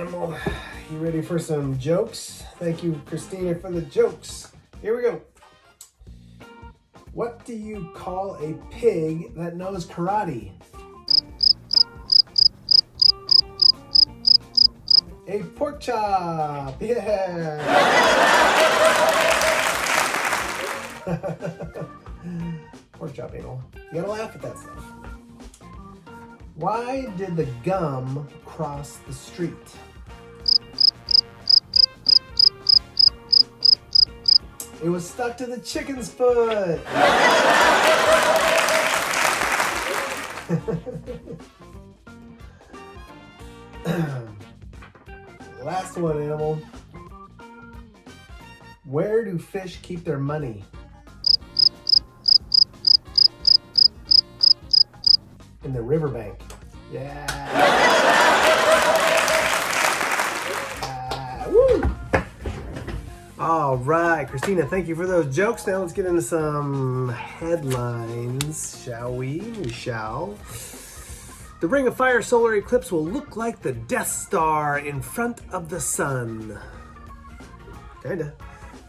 animal. You ready for some jokes? Thank you, Christina, for the jokes. Here we go. What do you call a pig that knows karate? A pork chop. Yeah. Pork chop anal. You gotta laugh at that stuff. Why did the gum cross the street? It was stuck to the chicken's foot. Last one, animal. Where do fish keep their money? In the riverbank. Yeah. Woo! All right, Christina, thank you for those jokes. Now let's get into some headlines, shall we? We shall. The Ring of Fire solar eclipse will look like the Death Star in front of the sun. Kinda.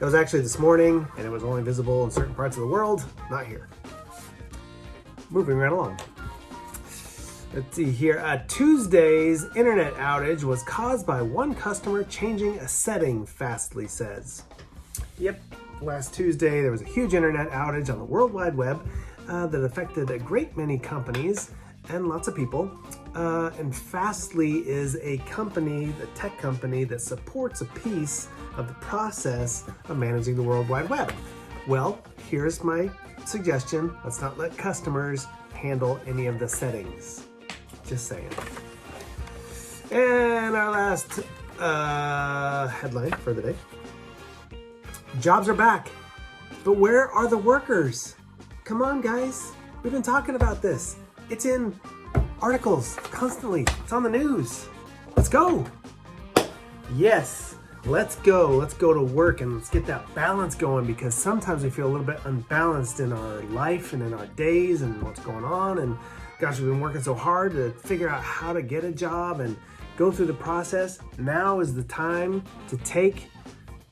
It was actually this morning, and it was only visible in certain parts of the world, not here. Moving right along. Let's see here. Tuesday's internet outage was caused by one customer changing a setting, Fastly says. Yep, last Tuesday there was a huge internet outage on the World Wide Web that affected a great many companies and lots of people. And Fastly is a company, a tech company that supports a piece of the process of managing the World Wide Web. Well, here's my suggestion. Let's not let customers handle any of the settings. Just saying. And our last headline for the day. Jobs are back, but where are the workers? Come on, guys. We've been talking about this. It's in articles constantly. It's on the news. Let's go. Yes, let's go. Let's go to work and let's get that balance going, because sometimes we feel a little bit unbalanced in our life and in our days and what's going on. And gosh, we've been working so hard to figure out how to get a job and go through the process. Now is the time to take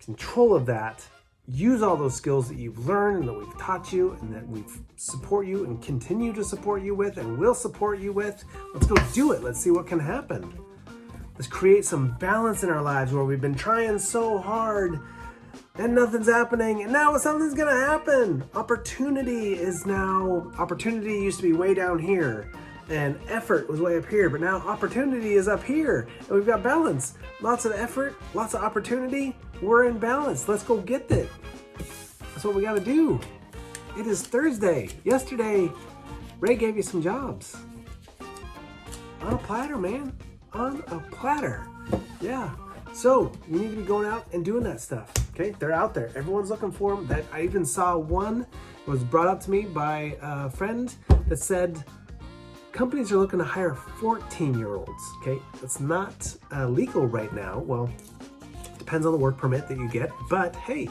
control of that. Use all those skills that you've learned and that we've taught you and that we support you and continue to support you with and will support you with. Let's go do it. Let's see what can happen. Let's create some balance in our lives where we've been trying so hard and nothing's happening, and now something's gonna happen. Opportunity used to be way down here, and effort was way up here, but now opportunity is up here, and we've got balance. Lots of effort, lots of opportunity, we're in balance. Let's go get it. That's what we gotta do. It is Thursday. Yesterday, Ray gave you some jobs. On a platter, man. On a platter. Yeah. So you need to be going out and doing that stuff. Okay, they're out there. Everyone's looking for them. That I even saw one was brought up to me by a friend that said companies are looking to hire 14-year-olds. Okay, that's not legal right now. Well, it depends on the work permit that you get. But hey,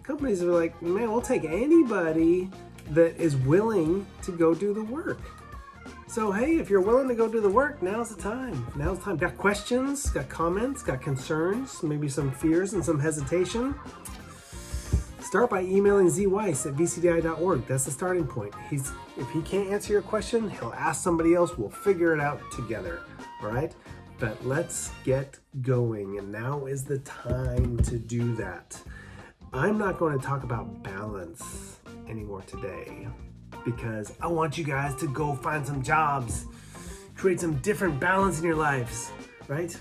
companies are like, man, we'll take anybody that is willing to go do the work. So hey, if you're willing to go do the work, now's the time. Now's the time. Got questions, got comments, got concerns, maybe some fears and some hesitation? Start by emailing zweiss at vcdi.org. That's the starting point. If he can't answer your question, he'll ask somebody else. We'll figure it out together. All right? But let's get going. And now is the time to do that. I'm not going to talk about balance anymore today, because I want you guys to go find some jobs, create some different balance in your lives, right?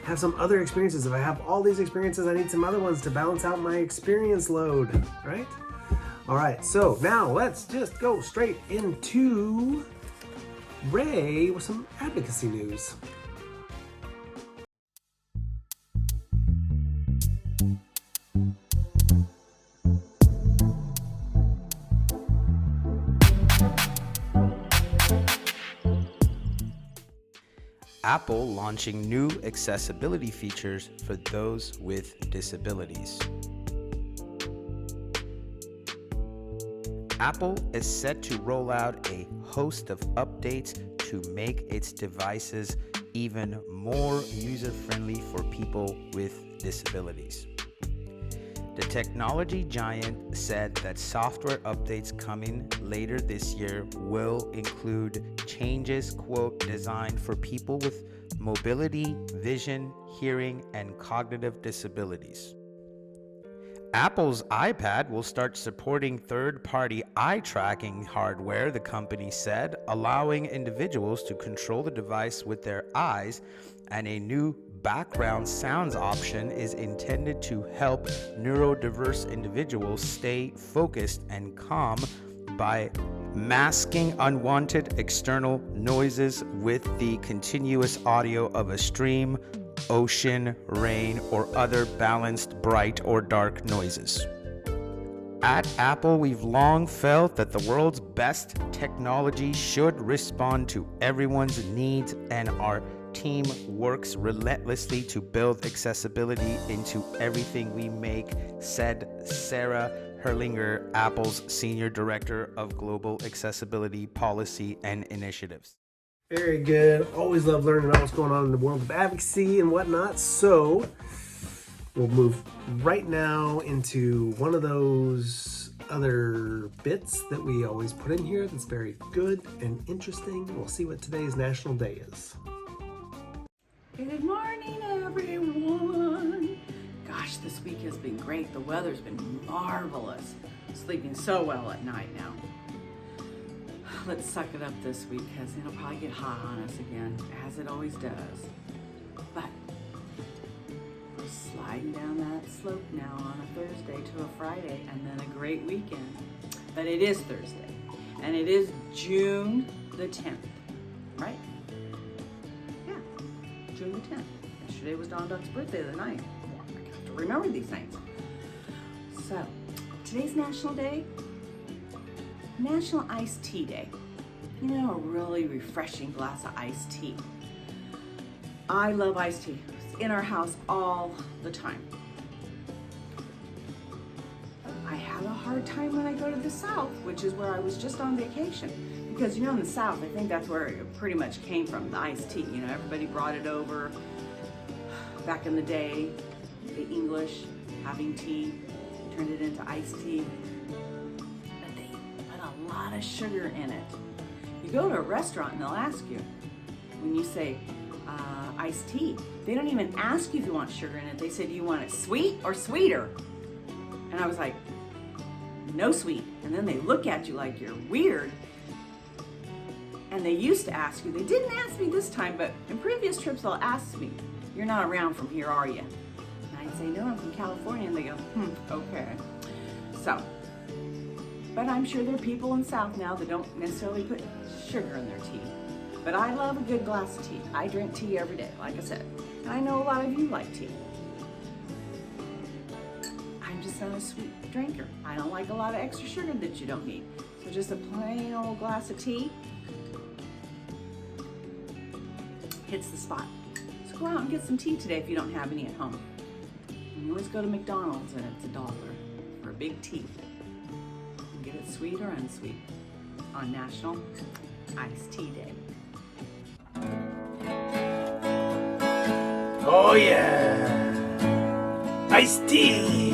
Have some other experiences. If I have all these experiences, I need some other ones to balance out my experience load, right? All right, so now let's just go straight into Ray with some advocacy news. Apple launching new accessibility features for those with disabilities. Apple is set to roll out a host of updates to make its devices even more user-friendly for people with disabilities. The technology giant said that software updates coming later this year will include changes, quote, designed for people with mobility, vision, hearing, and cognitive disabilities. Apple's iPad will start supporting third-party eye tracking hardware, the company said, allowing individuals to control the device with their eyes, and a new background sounds option is intended to help neurodiverse individuals stay focused and calm by masking unwanted external noises with the continuous audio of a stream, ocean, rain, or other balanced bright or dark noises. At Apple, we've long felt that the world's best technology should respond to everyone's needs, and our team works relentlessly to build accessibility into everything we make, said Sarah Herlinger, Apple's Senior Director of Global Accessibility Policy and Initiatives. Very good. Always love learning about what's going on in the world of advocacy and whatnot. So we'll move right now into one of those other bits that we always put in here that's very good and interesting. We'll see what today's National Day is. Good morning, everyone. Gosh, this week has been great. The weather's been marvelous. Sleeping so well at night now. Let's suck it up this week because it'll probably get hot on us again, as it always does. But we're sliding down that slope now on a Thursday to a Friday and then a great weekend. But it is Thursday and it is June the 10th, right? Yeah, June the 10th. Yesterday was Don Duck's birthday the 9th. I have to remember these things. So, today's National Day. National Iced Tea Day. You know, a really refreshing glass of iced tea. I love iced tea. It's in our house all the time. I have a hard time when I go to the South, which is where I was just on vacation. Because, you know, in the South, I think that's where it pretty much came from, the iced tea. You know, everybody brought it over. Back in the day, the English having tea, turned it into iced tea. A lot of sugar in it. You go to a restaurant and they'll ask you, when you say iced tea, they don't even ask you if you want sugar in it. They say, do you want it sweet or sweeter? And I was like, no sweet. And then they look at you like you're weird. And they used to ask you, they didn't ask me this time, but in previous trips they'll ask me, you're not around from here, are you? And I'd say, no, I'm from California. And they go, okay. So, but I'm sure there are people in the South now that don't necessarily put sugar in their tea. But I love a good glass of tea. I drink tea every day, like I said. And I know a lot of you like tea. I'm just not a sweet drinker. I don't like a lot of extra sugar that you don't need. So just a plain old glass of tea hits the spot. So go out and get some tea today if you don't have any at home. And you always go to McDonald's and it's $1 for a big tea. Get it sweet or unsweet on National Iced Tea Day. Oh yeah, iced tea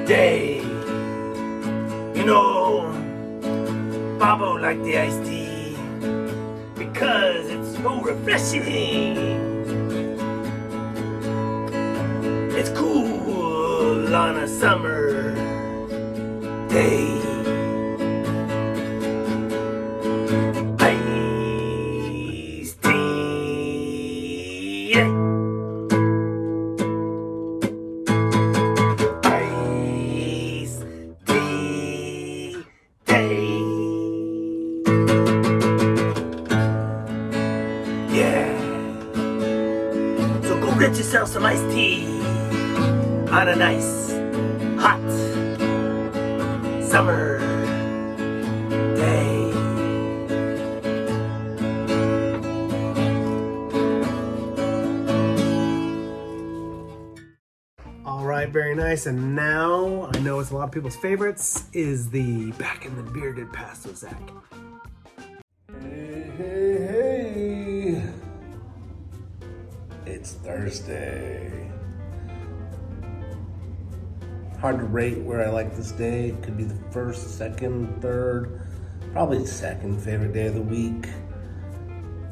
day. You know, Bobo liked the iced tea because it's so refreshing. It's cool on a summer day. Iced tea, yeah. Iced tea day. Yeah. So go get yourself some iced tea on a nice hot summer day. All right, very nice. And now I know it's a lot of people's favorites is the back in the bearded pasta, Zach. Hey, hey, hey. It's Thursday. Hard to rate where I like this day. It could be the first, second, third, probably second favorite day of the week.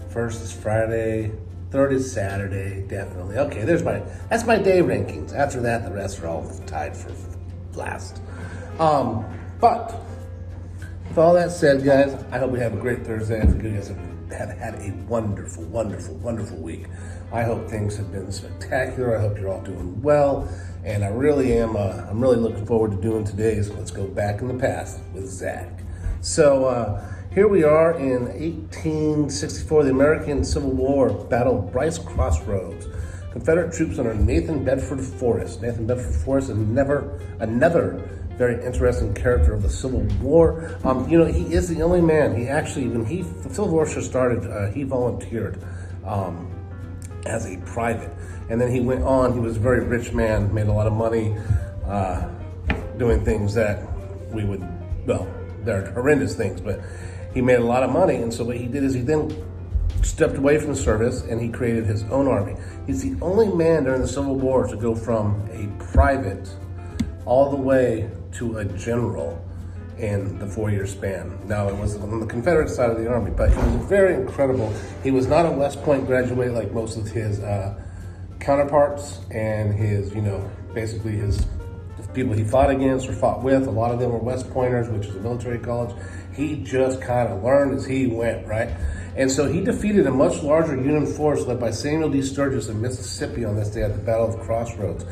First is Friday, third is Saturday, definitely. Okay, that's my day rankings. After that, the rest are all tied for last. But with all that said, guys, I hope we have a great Thursday. I think you guys have had a wonderful, wonderful, wonderful week. I hope things have been spectacular. I hope you're all doing well. And I really am, I'm really looking forward to doing today's Let's Go Back in the Past with Zach. So here we are in 1864, the American Civil War battled Bryce Crossroads. Confederate troops under Nathan Bedford Forrest. Nathan Bedford Forrest is another very interesting character of the Civil War. He is the only man. He actually, when the Civil War started, he volunteered as a private. And then he went on, he was a very rich man, made a lot of money doing things that they're horrendous things, but he made a lot of money. And so what he did is he then stepped away from service and he created his own army. He's the only man during the Civil War to go from a private all the way to a general in the 4-year span. Now, it was on the Confederate side of the army, but it was very incredible. He was not a West Point graduate like most of his counterparts and his, basically the people he fought against or fought with. A lot of them were West Pointers, which is a military college. He just kind of learned as he went, right? And so he defeated a much larger Union force led by Samuel D. Sturgis in Mississippi on this day at the Battle of Crossroads.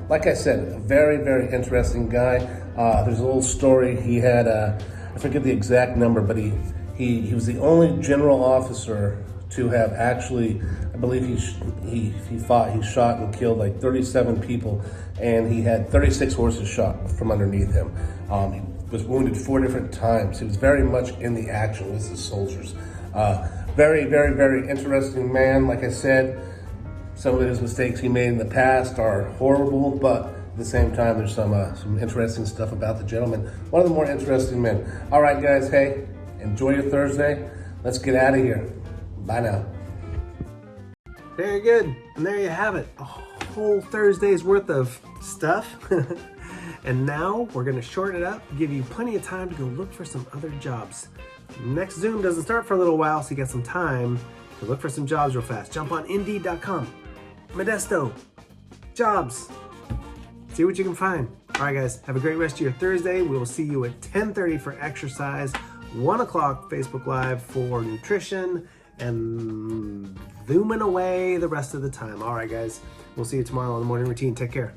Like I said, a very, very interesting guy. There's a little story. He had, I forget the exact number, but he was the only general officer to have actually, I believe he shot and killed like 37 people, and he had 36 horses shot from underneath him. He was wounded 4 different times. He was very much in the action with his soldiers. Very, very, very interesting man. Like I said, some of his mistakes he made in the past are horrible, but at the same time, there's some interesting stuff about the gentleman. One of the more interesting men. All right, guys, hey, enjoy your Thursday. Let's get out of here. Bye now. Very good. And there you have it. A whole Thursday's worth of stuff. And now we're going to shorten it up, give you plenty of time to go look for some other jobs. Next Zoom doesn't start for a little while, so you got some time to look for some jobs real fast. Jump on Indeed.com, Modesto, jobs. See what you can find. All right, guys, have a great rest of your Thursday. We will see you at 10:30 for exercise, 1 o'clock Facebook Live for nutrition, and zooming away the rest of the time. All right, guys, we'll see you tomorrow on the morning routine. Take care.